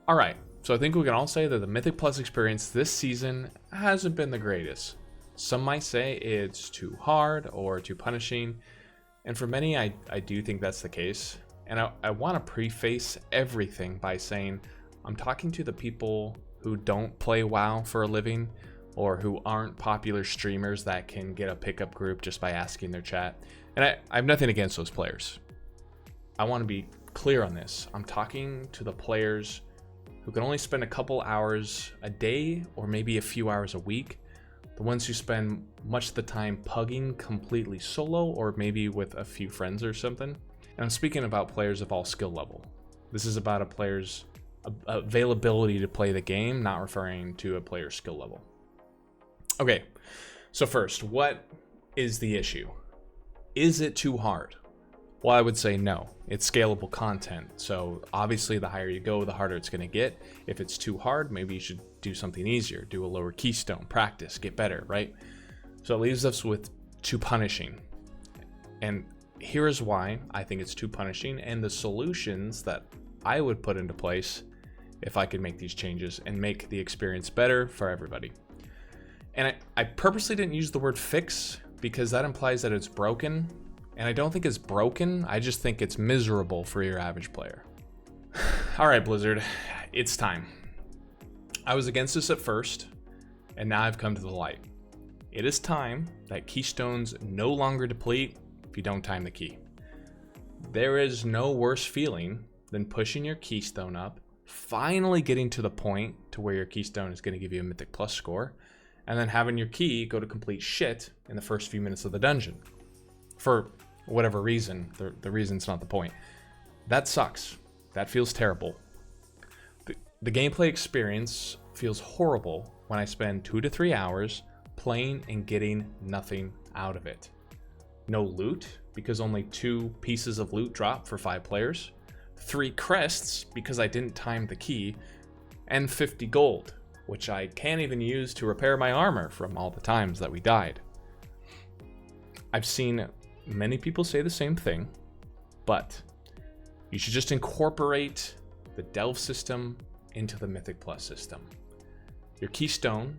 All right, so I think we can all say that the Mythic Plus experience this season hasn't been the greatest. Some might say it's too hard or too punishing, and for many, I do think that's the case. And I want to preface everything by saying I'm talking to the people who don't play WoW for a living or who aren't popular streamers that can get a pickup group just by asking their chat. And I have nothing against those players. I want to be clear on this. I'm talking to the players who can only spend a couple hours a day or maybe a few hours a week. The ones who spend much of the time pugging completely solo or maybe with a few friends or something. And I'm speaking about players of all skill level. This is about a player's availability to play the game, not referring to a player's skill level. Okay, so first, what is the issue? Is it too hard? Well, I would say no. It's scalable content, so obviously the higher you go, the harder it's going to get. If it's too hard, maybe you should do something easier. Do a lower keystone, practice, get better, right? So it leaves us with too punishing. And here's why I think it's too punishing and the solutions that I would put into place if I could make these changes and make the experience better for everybody. And I purposely didn't use the word fix because that implies that it's broken. And I don't think it's broken. I just think it's miserable for your average player. All right, Blizzard, it's time. I was against this at first, and now I've come to the light. It is time that keystones no longer deplete if you don't time the key. There is no worse feeling than pushing your keystone up, finally getting to the point to where your keystone is going to give you a Mythic Plus score, and then having your key go to complete shit in the first few minutes of the dungeon. For whatever reason, the reason's not the point. That sucks. That feels terrible. The gameplay experience feels horrible when I spend 2 to 3 hours playing and getting nothing out of it. No loot, because only 2 pieces of loot drop for 5 players. 3 crests, because I didn't time the key. And 50 gold, which I can't even use to repair my armor from all the times that we died. I've seen many people say the same thing, but you should just incorporate the delve system into the Mythic Plus system. Your keystone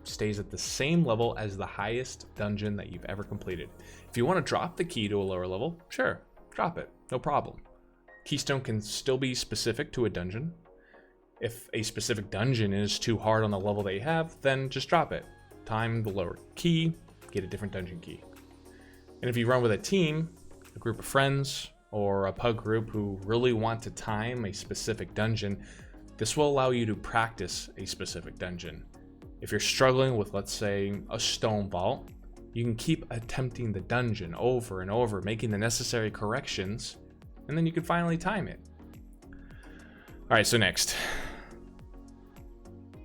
stays at the same level as the highest dungeon that you've ever completed. If you want to drop the key to a lower level, sure, drop it, no problem. Keystone can still be specific to a dungeon. If a specific dungeon is too hard on the level that you have, then just drop it. Time the lower key, get a different dungeon key. And if you run with a team, a group of friends, or a pug group who really want to time a specific dungeon, this will allow you to practice a specific dungeon. If you're struggling with, let's say, a stone vault, you can keep attempting the dungeon over and over, making the necessary corrections, and then you can finally time it. All right, so next.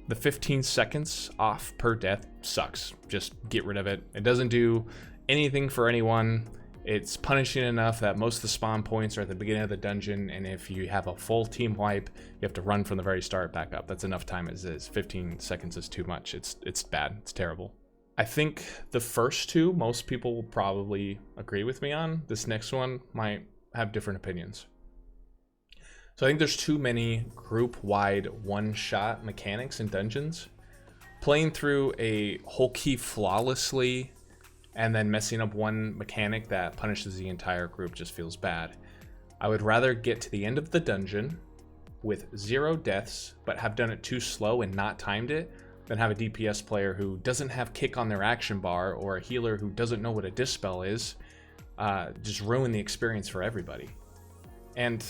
The 15 seconds off per death sucks. Just get rid of it. It doesn't do anything for anyone. It's punishing enough that most of the spawn points are at the beginning of the dungeon, and if you have a full team wipe, you have to run from the very start back up. That's enough time as is. 15 seconds is too much. It's bad. It's terrible. I think the first two, most people will probably agree with me on. This next one might have different opinions. So I think there's too many group-wide one-shot mechanics in dungeons. Playing through a whole key flawlessly and then messing up one mechanic that punishes the entire group just feels bad. I would rather get to the end of the dungeon with 0 deaths, but have done it too slow and not timed it, than have a DPS player who doesn't have kick on their action bar or a healer who doesn't know what a dispel is, just ruin the experience for everybody. And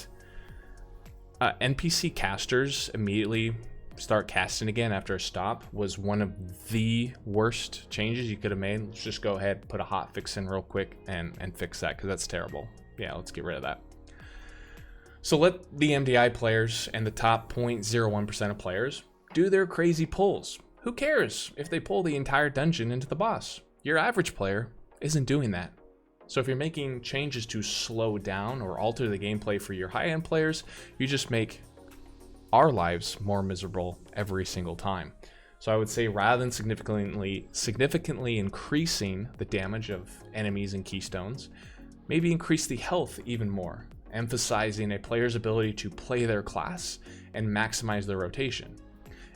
NPC casters immediately start casting again after a stop was one of the worst changes you could have made. Let's just go ahead, put a hot fix in real quick and fix that, because that's terrible. Yeah, let's get rid of that. So let the MDI players and the top 0.01% of players do their crazy pulls. Who cares if they pull the entire dungeon into the boss? Your average player isn't doing that. So if you're making changes to slow down or alter the gameplay for your high-end players, you just make our lives more miserable every single time. So I would say rather than significantly increasing the damage of enemies and keystones, maybe increase the health even more. emphasizing a player's ability to play their class and maximize their rotation.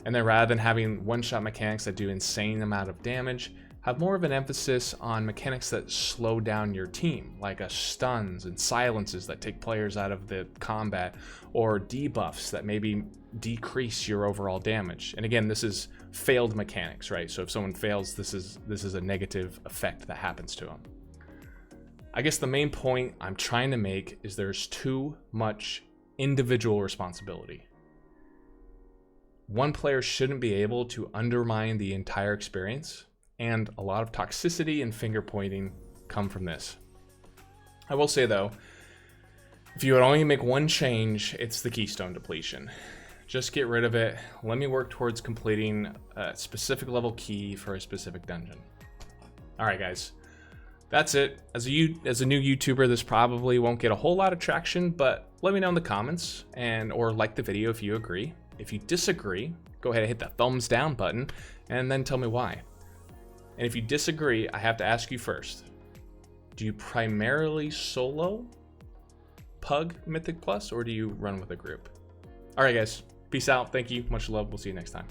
And then rather than having one-shot mechanics that do insane amount of damage, have more of an emphasis on mechanics that slow down your team, like stuns and silences that take players out of the combat, or debuffs that maybe decrease your overall damage. And again, this is failed mechanics, right? So if someone fails, this is a negative effect that happens to them. I guess the main point I'm trying to make is there's too much individual responsibility. One player shouldn't be able to undermine the entire experience, and a lot of toxicity and finger pointing come from this. I will say though, if you would only make one change, it's the keystone depletion. Just get rid of it. Let me work towards completing a specific level key for a specific dungeon. All right, guys. That's it. As a new YouTuber, this probably won't get a whole lot of traction, but let me know in the comments or like the video if you agree. If you disagree, go ahead and hit that thumbs down button and then tell me why. And if you disagree, I have to ask you first, do you primarily solo pug Mythic Plus or do you run with a group? All right, guys, peace out. Thank you. Much love. We'll see you next time.